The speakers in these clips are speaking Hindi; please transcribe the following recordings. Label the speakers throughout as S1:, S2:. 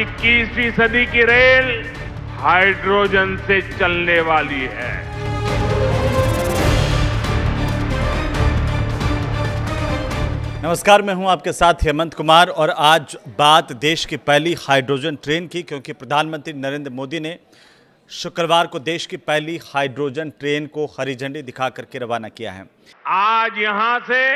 S1: 21वीं सदी की रेल हाइड्रोजन से चलने वाली है।
S2: नमस्कार, मैं हूं आपके साथ हेमंत कुमार और आज बात देश की पहली हाइड्रोजन ट्रेन की, क्योंकि प्रधानमंत्री नरेंद्र मोदी ने शुक्रवार को देश की पहली हाइड्रोजन ट्रेन को हरी झंडी दिखा करके रवाना किया है।
S1: आज यहां से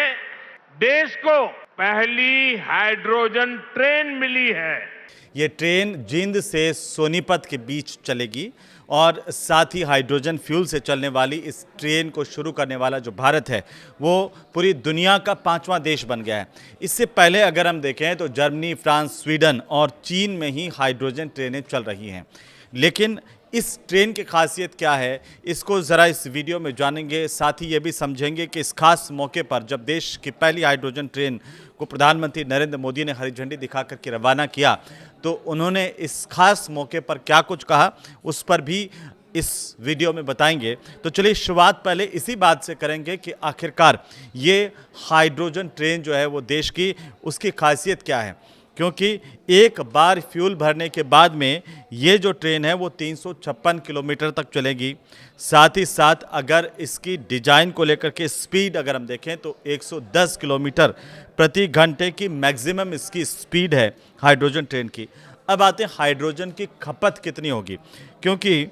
S1: देश को पहली हाइड्रोजन ट्रेन मिली है।
S2: ये ट्रेन जींद से सोनीपत के बीच चलेगी और साथ ही हाइड्रोजन फ्यूल से चलने वाली इस ट्रेन को शुरू करने वाला जो भारत है वो पूरी दुनिया का 5वां देश बन गया है। इससे पहले अगर हम देखें तो जर्मनी, फ्रांस, स्वीडन और चीन में ही हाइड्रोजन ट्रेनें चल रही हैं। लेकिन इस ट्रेन की खासियत क्या है, इसको ज़रा इस वीडियो में जानेंगे। साथ ही ये भी समझेंगे कि इस खास मौके पर जब देश की पहली हाइड्रोजन ट्रेन को प्रधानमंत्री नरेंद्र मोदी ने हरी झंडी दिखा करके रवाना किया तो उन्होंने इस खास मौके पर क्या कुछ कहा, उस पर भी इस वीडियो में बताएंगे। तो चलिए शुरुआत पहले इसी बात से करेंगे कि आखिरकार ये हाइड्रोजन ट्रेन जो है वो देश की, उसकी खासियत क्या है। क्योंकि एक बार फ्यूल भरने के बाद में ये जो ट्रेन है वो 356 किलोमीटर तक चलेगी। साथ ही साथ अगर इसकी डिज़ाइन को लेकर के स्पीड अगर हम देखें तो 110 किलोमीटर प्रति घंटे की मैक्सिमम इसकी स्पीड है हाइड्रोजन ट्रेन की। अब आते हैं हाइड्रोजन की खपत कितनी होगी, क्योंकि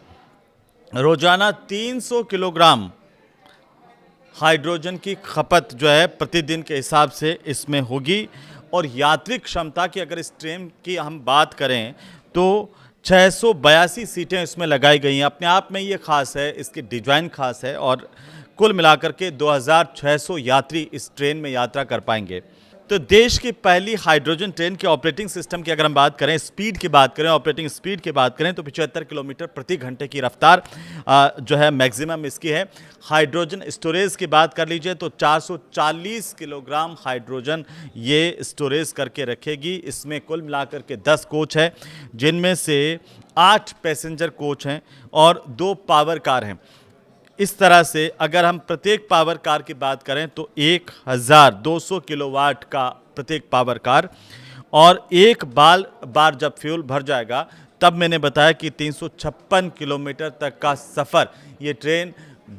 S2: रोज़ाना 300 किलोग्राम हाइड्रोजन की खपत जो है प्रतिदिन के हिसाब से इसमें होगी। और यात्री क्षमता की अगर इस ट्रेन की हम बात करें तो 682 सीटें इसमें लगाई गई हैं। अपने आप में ये खास है, इसकी डिज़ाइन खास है और कुल मिलाकर के 2600 यात्री इस ट्रेन में यात्रा कर पाएंगे। तो देश की पहली हाइड्रोजन ट्रेन के ऑपरेटिंग सिस्टम की अगर हम बात करें, स्पीड की बात करें, ऑपरेटिंग स्पीड की बात करें तो 75 किलोमीटर प्रति घंटे की रफ्तार जो है मैक्सिमम इसकी है। हाइड्रोजन स्टोरेज की बात कर लीजिए तो 440 किलोग्राम हाइड्रोजन ये स्टोरेज करके रखेगी। इसमें कुल मिलाकर के 10 कोच है, जिनमें से 8 पैसेंजर कोच हैं और 2 पावर कार हैं। इस तरह से अगर हम प्रत्येक पावर कार की बात करें तो 1200 किलोवाट का प्रत्येक पावर कार, और एक बार जब फ्यूल भर जाएगा तब मैंने बताया कि 356 किलोमीटर तक का सफ़र ये ट्रेन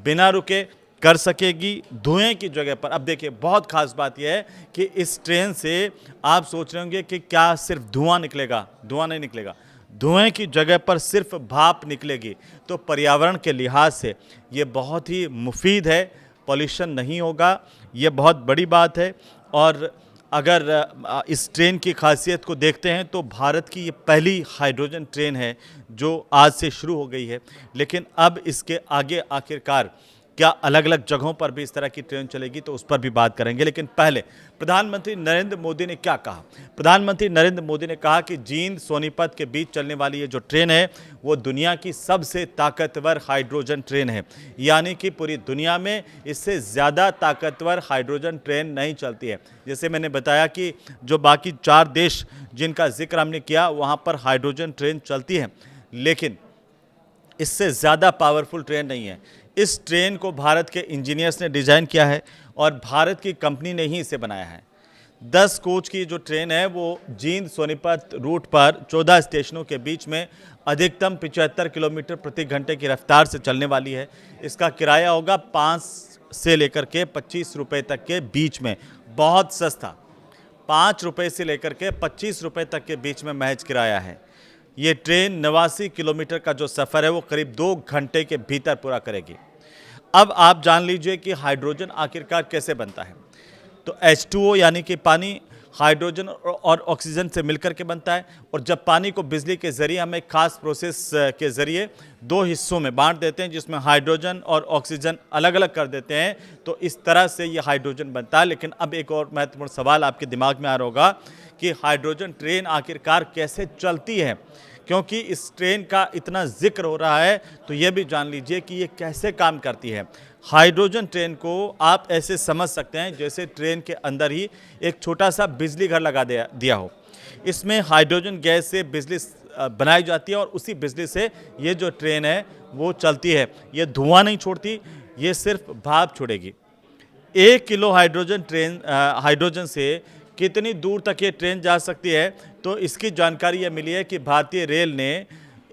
S2: बिना रुके कर सकेगी धुएं की जगह पर। अब देखिए बहुत खास बात यह है कि इस ट्रेन से आप सोच रहे होंगे कि क्या सिर्फ धुआं निकलेगा। धुआं नहीं निकलेगा, धुएं की जगह पर सिर्फ भाप निकलेगी। तो पर्यावरण के लिहाज से ये बहुत ही मुफीद है, पॉल्यूशन नहीं होगा, ये बहुत बड़ी बात है। और अगर इस ट्रेन की खासियत को देखते हैं तो भारत की ये पहली हाइड्रोजन ट्रेन है जो आज से शुरू हो गई है। लेकिन अब इसके आगे आखिरकार क्या अलग अलग जगहों पर भी इस तरह की ट्रेन चलेगी तो उस पर भी बात करेंगे। लेकिन पहले प्रधानमंत्री नरेंद्र मोदी ने क्या कहा। प्रधानमंत्री नरेंद्र मोदी ने कहा कि जींद सोनीपत के बीच चलने वाली ये जो ट्रेन है वो दुनिया की सबसे ताकतवर हाइड्रोजन ट्रेन है। यानी कि पूरी दुनिया में इससे ज़्यादा ताकतवर हाइड्रोजन ट्रेन नहीं चलती है। जैसे मैंने बताया कि जो बाकी 4 देश जिनका जिक्र हमने किया वहाँ पर हाइड्रोजन ट्रेन चलती है, लेकिन इससे ज़्यादा पावरफुल ट्रेन नहीं है। इस ट्रेन को भारत के इंजीनियर्स ने डिज़ाइन किया है और भारत की कंपनी ने ही इसे बनाया है। 10 कोच की जो ट्रेन है वो जींद सोनीपत रूट पर 14 स्टेशनों के बीच में अधिकतम 75 किलोमीटर प्रति घंटे की रफ्तार से चलने वाली है। इसका किराया होगा 5 से लेकर के 25 रुपये तक के बीच में, बहुत सस्ता। 5 रुपये से लेकर के 25 रुपये तक के बीच में महज किराया है। ये ट्रेन 89 किलोमीटर का जो सफ़र है वो करीब 2 घंटे के भीतर पूरा करेगी। अब आप जान लीजिए कि हाइड्रोजन आखिरकार कैसे बनता है। तो H2O यानी कि पानी हाइड्रोजन और ऑक्सीजन से मिलकर के बनता है, और जब पानी को बिजली के ज़रिए हम एक खास प्रोसेस के ज़रिए 2 हिस्सों में बांट देते हैं जिसमें हाइड्रोजन और ऑक्सीजन अलग अलग कर देते हैं, तो इस तरह से ये हाइड्रोजन बनता है। लेकिन अब एक और महत्वपूर्ण सवाल आपके दिमाग में आ रहा होगा कि हाइड्रोजन ट्रेन आखिरकार कैसे चलती है। क्योंकि इस ट्रेन का इतना जिक्र हो रहा है तो ये भी जान लीजिए कि ये कैसे काम करती है। हाइड्रोजन ट्रेन को आप ऐसे समझ सकते हैं जैसे ट्रेन के अंदर ही एक छोटा सा बिजली घर लगा दिया हो। इसमें हाइड्रोजन गैस से बिजली बनाई जाती है और उसी बिजली से ये जो ट्रेन है वो चलती है। ये धुआं नहीं छोड़ती, ये सिर्फ भाप छोड़ेगी। 1 किलो हाइड्रोजन से कितनी दूर तक ये ट्रेन जा सकती है, तो इसकी जानकारी ये मिली है कि भारतीय रेल ने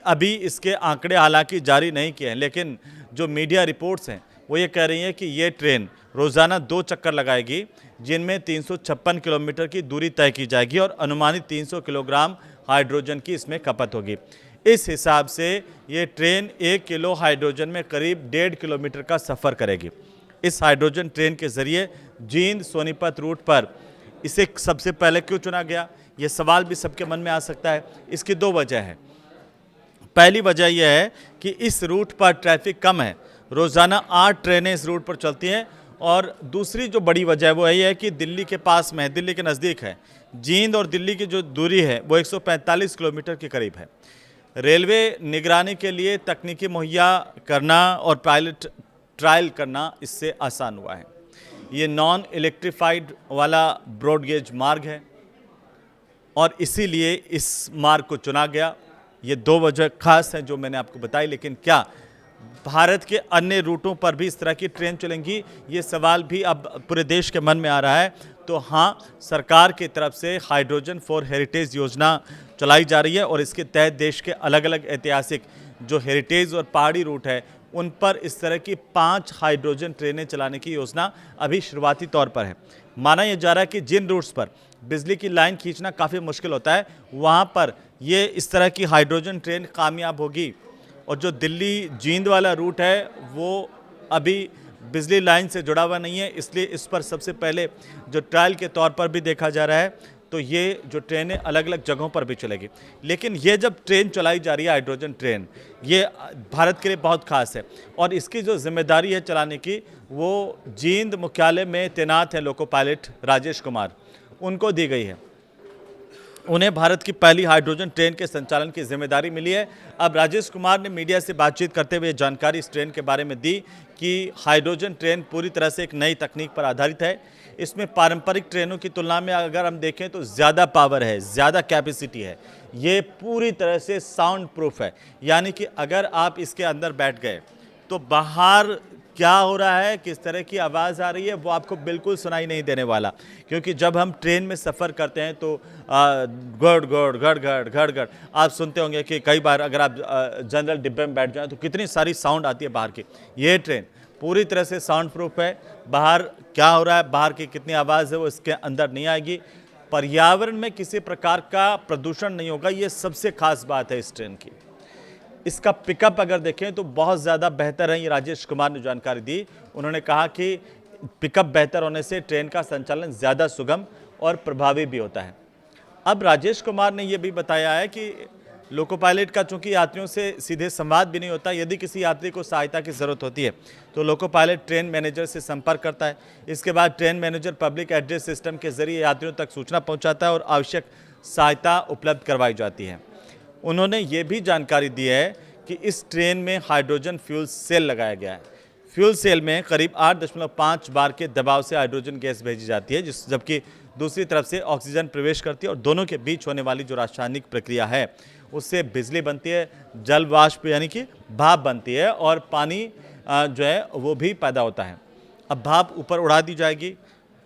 S2: अभी इसके आंकड़े हालांकि जारी नहीं किए हैं, लेकिन जो मीडिया रिपोर्ट्स हैं वो ये कह रही हैं कि ये ट्रेन रोज़ाना 2 चक्कर लगाएगी, जिनमें 356 किलोमीटर की दूरी तय की जाएगी और अनुमानित 300 किलोग्राम हाइड्रोजन की इसमें खपत होगी। इस हिसाब से ये ट्रेन 1 किलो हाइड्रोजन में करीब 1.5 किलोमीटर का सफ़र करेगी। इस हाइड्रोजन ट्रेन के ज़रिए जींद सोनीपत रूट पर इसे सबसे पहले क्यों चुना गया, ये सवाल भी सबके मन में आ सकता है। इसकी 2 वजह है। पहली वजह यह है कि इस रूट पर ट्रैफिक कम है, रोज़ाना 8 ट्रेनें इस रूट पर चलती हैं, और दूसरी जो बड़ी वजह है वो यही है कि दिल्ली के पास में है, दिल्ली के नज़दीक है। जींद और दिल्ली की जो दूरी है वो 145 किलोमीटर के करीब है। रेलवे निगरानी के लिए तकनीकी मुहैया करना और पायलट ट्रायल करना इससे आसान हुआ है। ये नॉन इलेक्ट्रिफाइड वाला ब्रॉडगेज मार्ग है और इसीलिए इस मार्ग को चुना गया। ये 2 वजह खास हैं जो मैंने आपको बताई, लेकिन क्या भारत के अन्य रूटों पर भी इस तरह की ट्रेन चलेंगी, ये सवाल भी अब पूरे देश के मन में आ रहा है। तो हाँ, सरकार की तरफ से हाइड्रोजन फॉर हेरिटेज योजना चलाई जा रही है और इसके तहत देश के अलग अलग ऐतिहासिक जो हेरिटेज और पहाड़ी रूट है उन पर इस तरह की 5 हाइड्रोजन ट्रेनें चलाने की योजना अभी शुरुआती तौर पर है। माना यह जा रहा है कि जिन रूट्स पर बिजली की लाइन खींचना काफ़ी मुश्किल होता है, वहाँ पर ये इस तरह की हाइड्रोजन ट्रेन कामयाब होगी। और जो दिल्ली जींद वाला रूट है वो अभी बिजली लाइन से जुड़ा हुआ नहीं है, इसलिए इस पर सबसे पहले जो ट्रायल के तौर पर भी देखा जा रहा है। तो ये जो ट्रेनें अलग अलग जगहों पर भी चलेगी, लेकिन ये जब ट्रेन चलाई जा रही है हाइड्रोजन ट्रेन, ये भारत के लिए बहुत खास है और इसकी जो जिम्मेदारी है चलाने की वो जींद मुख्यालय में तैनात है लोको पायलट राजेश कुमार, उनको दी गई है। उन्हें भारत की पहली हाइड्रोजन ट्रेन के संचालन की जिम्मेदारी मिली है। अब राजेश कुमार ने मीडिया से बातचीत करते हुए जानकारी इस ट्रेन के बारे में दी कि हाइड्रोजन ट्रेन पूरी तरह से एक नई तकनीक पर आधारित है। इसमें पारंपरिक ट्रेनों की तुलना में अगर हम देखें तो ज़्यादा पावर है, ज़्यादा कैपेसिटी है। ये पूरी तरह से साउंड प्रूफ है, यानी कि अगर आप इसके अंदर बैठ गए तो बाहर क्या हो रहा है, किस तरह की आवाज़ आ रही है, वो आपको बिल्कुल सुनाई नहीं देने वाला। क्योंकि जब हम ट्रेन में सफ़र करते हैं तो गड़ गड़ गड़ गड़ गड़ गड़ आप सुनते होंगे कि कई बार अगर आप जनरल डिब्बे में बैठ जाएं तो कितनी सारी साउंड आती है बाहर की। ये ट्रेन पूरी तरह से साउंड प्रूफ है, बाहर क्या हो रहा है, बाहर की कितनी आवाज़ है वो इसके अंदर नहीं आएगी। पर्यावरण में किसी प्रकार का प्रदूषण नहीं होगा, ये सबसे खास बात है इस ट्रेन की। इसका पिकअप अगर देखें तो बहुत ज़्यादा बेहतर है, ये राजेश कुमार ने जानकारी दी। उन्होंने कहा कि पिकअप बेहतर होने से ट्रेन का संचालन ज़्यादा सुगम और प्रभावी भी होता है। अब राजेश कुमार ने यह भी बताया है कि लोको पायलट का चूंकि यात्रियों से सीधे संवाद भी नहीं होता, यदि किसी यात्री को सहायता की ज़रूरत होती है तो लोको पायलट ट्रेन मैनेजर से संपर्क करता है। इसके बाद train manager public address system के जरिए यात्रियों तक सूचना पहुँचाता है और आवश्यक सहायता उपलब्ध करवाई जाती है। उन्होंने ये भी जानकारी दी है कि इस ट्रेन में हाइड्रोजन फ्यूल सेल लगाया गया है। फ्यूल सेल में करीब 8.5 बार के दबाव से हाइड्रोजन गैस भेजी जाती है, जबकि दूसरी तरफ से ऑक्सीजन प्रवेश करती है और दोनों के बीच होने वाली जो रासायनिक प्रक्रिया है उससे बिजली बनती है, जल वाष्प यानी कि भाप बनती है और पानी जो है वो भी पैदा होता है। अब भाप ऊपर उड़ा दी जाएगी,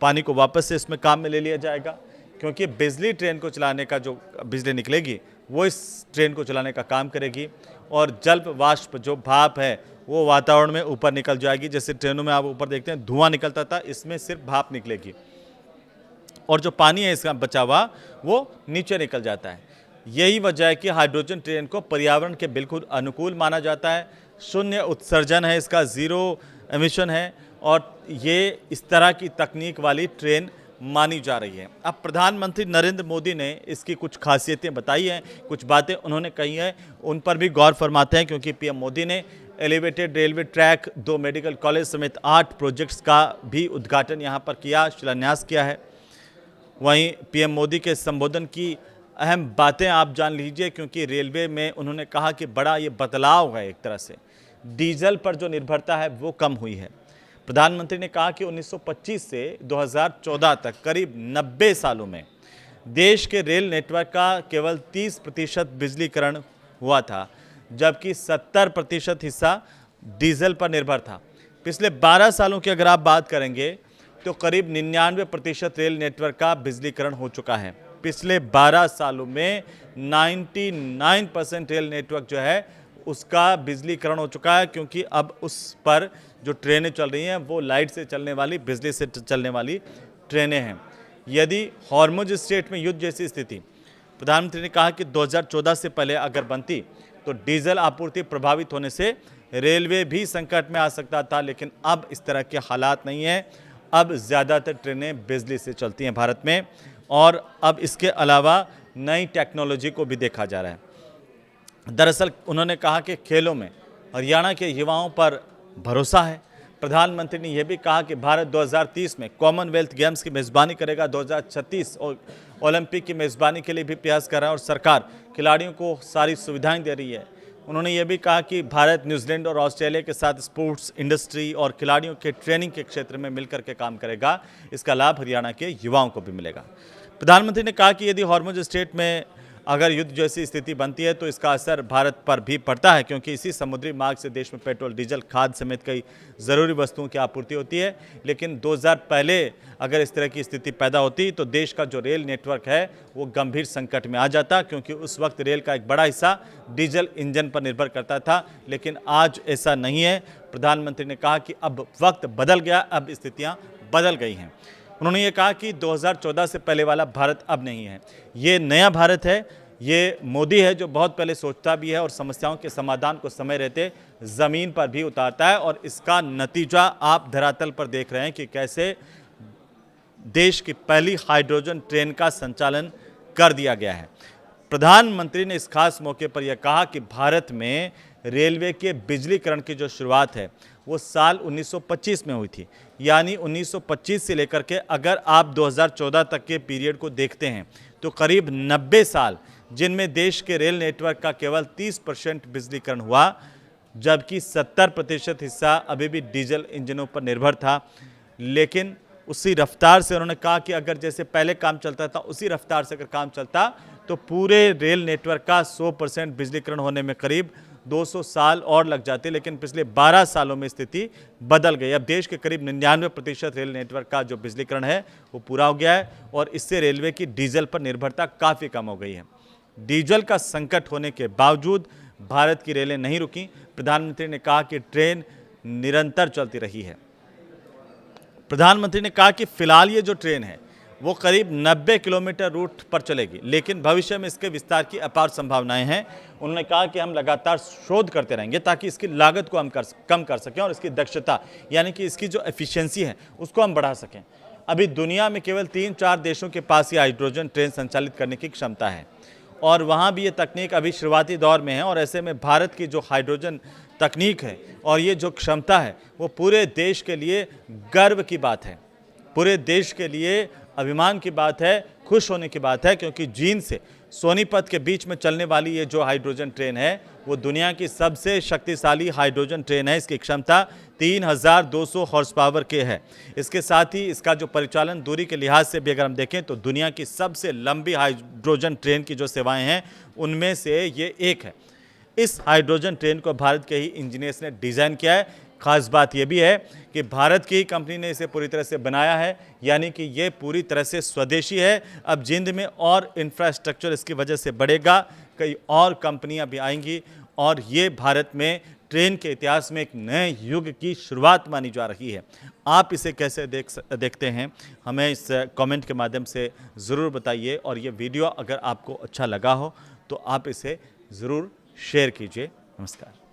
S2: पानी को वापस से इसमें काम में ले लिया जाएगा, क्योंकि बिजली ट्रेन को चलाने का जो बिजली निकलेगी वो इस ट्रेन को चलाने का काम करेगी और जल वाष्प जो भाप है वो वातावरण में ऊपर निकल जाएगी। जैसे ट्रेनों में आप ऊपर देखते हैं धुआं निकलता था, इसमें सिर्फ भाप निकलेगी और जो पानी है इसका बचा हुआ वो नीचे निकल जाता है। यही वजह है कि हाइड्रोजन ट्रेन को पर्यावरण के बिल्कुल अनुकूल माना जाता है। शून्य उत्सर्जन है इसका, ज़ीरो एमिशन है और ये इस तरह की तकनीक वाली ट्रेन मानी जा रही है। अब प्रधानमंत्री नरेंद्र मोदी ने इसकी कुछ खासियतें बताई हैं, कुछ बातें उन्होंने कही हैं, उन पर भी गौर फरमाते हैं, क्योंकि पीएम मोदी ने elevated railway track, 2 medical college समेत 8 प्रोजेक्ट्स का भी उद्घाटन यहाँ पर किया, शिलान्यास किया है। वहीं पीएम मोदी के संबोधन की अहम बातें आप जान लीजिए, क्योंकि रेलवे में उन्होंने कहा कि बड़ा ये बदलाव है, एक तरह से डीजल पर जो निर्भरता है वो कम हुई है। प्रधानमंत्री ने कहा कि 1925 से 2014 तक करीब 90 सालों में देश के रेल नेटवर्क का केवल 30% बिजलीकरण हुआ था, जबकि 70% हिस्सा डीजल पर निर्भर था। पिछले 12 सालों की अगर आप बात करेंगे तो करीब 99% रेल नेटवर्क का बिजलीकरण हो चुका है। पिछले 12 सालों में 99% रेल नेटवर्क जो है उसका बिजलीकरण हो चुका है, क्योंकि अब उस पर जो ट्रेनें चल रही हैं वो लाइट से चलने वाली, बिजली से चलने वाली ट्रेनें हैं। यदि हॉर्मुज स्ट्रेट में युद्ध जैसी स्थिति, प्रधानमंत्री ने कहा कि 2014 से पहले अगर बनती तो डीजल आपूर्ति प्रभावित होने से रेलवे भी संकट में आ सकता था, लेकिन अब इस तरह के हालात नहीं हैं। अब ज़्यादातर ट्रेनें बिजली से चलती हैं भारत में, और अब इसके अलावा नई टेक्नोलॉजी को भी देखा जा रहा है। दरअसल उन्होंने कहा कि खेलों में हरियाणा के युवाओं पर भरोसा है। प्रधानमंत्री ने यह भी कहा कि भारत 2030 में कॉमनवेल्थ गेम्स की मेज़बानी करेगा, 2036 ओलंपिक की मेज़बानी के लिए भी प्रयास कर रहा है, और सरकार खिलाड़ियों को सारी सुविधाएं दे रही है। उन्होंने ये भी कहा कि भारत न्यूजीलैंड और ऑस्ट्रेलिया के साथ स्पोर्ट्स इंडस्ट्री और खिलाड़ियों के ट्रेनिंग के क्षेत्र में मिलकर के काम करेगा। इसका लाभ हरियाणा के युवाओं को भी मिलेगा। प्रधानमंत्री ने कहा कि यदि हॉर्मुज स्ट्रेट में अगर युद्ध जैसी स्थिति बनती है तो इसका असर भारत पर भी पड़ता है, क्योंकि इसी समुद्री मार्ग से देश में पेट्रोल, डीजल, खाद समेत कई ज़रूरी वस्तुओं की आपूर्ति होती है। लेकिन 2000 पहले अगर इस तरह की स्थिति पैदा होती तो देश का जो रेल नेटवर्क है वो गंभीर संकट में आ जाता, क्योंकि उस वक्त रेल का एक बड़ा हिस्सा डीजल इंजन पर निर्भर करता था। लेकिन आज ऐसा नहीं है। प्रधानमंत्री ने कहा कि अब वक्त बदल गया, अब स्थितियाँ बदल गई हैं। उन्होंने ये कहा कि 2014 से पहले वाला भारत अब नहीं है, ये नया भारत है। ये मोदी है जो बहुत पहले सोचता भी है और समस्याओं के समाधान को समय रहते ज़मीन पर भी उतारता है, और इसका नतीजा आप धरातल पर देख रहे हैं कि कैसे देश की पहली हाइड्रोजन ट्रेन का संचालन कर दिया गया है। प्रधानमंत्री ने इस खास मौके पर यह कहा कि भारत में रेलवे के बिजलीकरण की जो शुरुआत है वो साल 1925 में हुई थी। यानी 1925 से लेकर के अगर आप 2014 तक के पीरियड को देखते हैं तो करीब 90 साल, जिनमें देश के रेल नेटवर्क का केवल 30% बिजलीकरण हुआ, जबकि 70% हिस्सा अभी भी डीजल इंजनों पर निर्भर था। लेकिन उसी रफ्तार से उन्होंने कहा कि अगर जैसे पहले काम चलता था उसी रफ्तार से अगर काम चलता तो पूरे रेल नेटवर्क का 100% बिजलीकरण होने में करीब 200 साल और लग जाते। लेकिन पिछले 12 सालों में स्थिति बदल गई। अब देश के करीब 99% रेल नेटवर्क का जो बिजलीकरण है वो पूरा हो गया है, और इससे रेलवे की डीजल पर निर्भरता काफ़ी कम हो गई है। डीजल का संकट होने के बावजूद भारत की रेलें नहीं रुकी। प्रधानमंत्री ने कहा कि ट्रेन निरंतर चलती रही है। प्रधानमंत्री ने कहा कि फिलहाल ये जो ट्रेन है वो करीब 90 किलोमीटर रूट पर चलेगी, लेकिन भविष्य में इसके विस्तार की अपार संभावनाएं हैं। उन्होंने कहा कि हम लगातार शोध करते रहेंगे ताकि इसकी लागत को हम कम कर सकें, और इसकी दक्षता यानी कि इसकी जो एफिशिएंसी है उसको हम बढ़ा सकें। अभी दुनिया में केवल 3-4 देशों के पास ये हाइड्रोजन ट्रेन संचालित करने की क्षमता है, और वहाँ भी ये तकनीक अभी शुरुआती दौर में है। और ऐसे में भारत की जो हाइड्रोजन तकनीक है और ये जो क्षमता है वो पूरे देश के लिए गर्व की बात है, पूरे देश के लिए अभिमान की बात है, खुश होने की बात है, क्योंकि जींद से सोनीपत के बीच में चलने वाली ये जो हाइड्रोजन ट्रेन है वो दुनिया की सबसे शक्तिशाली हाइड्रोजन ट्रेन है। इसकी क्षमता 3200 हॉर्स पावर के है। इसके साथ ही इसका जो परिचालन दूरी के लिहाज से भी अगर हम देखें तो दुनिया की सबसे लंबी हाइड्रोजन ट्रेन की जो सेवाएं हैं उनमें से ये एक है। इस हाइड्रोजन ट्रेन को भारत के ही इंजीनियर्स ने डिज़ाइन किया है। खास बात यह भी है कि भारत की ही कंपनी ने इसे पूरी तरह से बनाया है, यानी कि ये पूरी तरह से स्वदेशी है। अब जिंद में और इंफ्रास्ट्रक्चर इसकी वजह से बढ़ेगा, कई और कंपनियां भी आएंगी, और ये भारत में ट्रेन के इतिहास में एक नए युग की शुरुआत मानी जा रही है। आप इसे कैसे देखते हैं, हमें इस कमेंट के माध्यम से ज़रूर बताइए, और ये वीडियो अगर आपको अच्छा लगा हो तो आप इसे ज़रूर शेयर कीजिए। नमस्कार।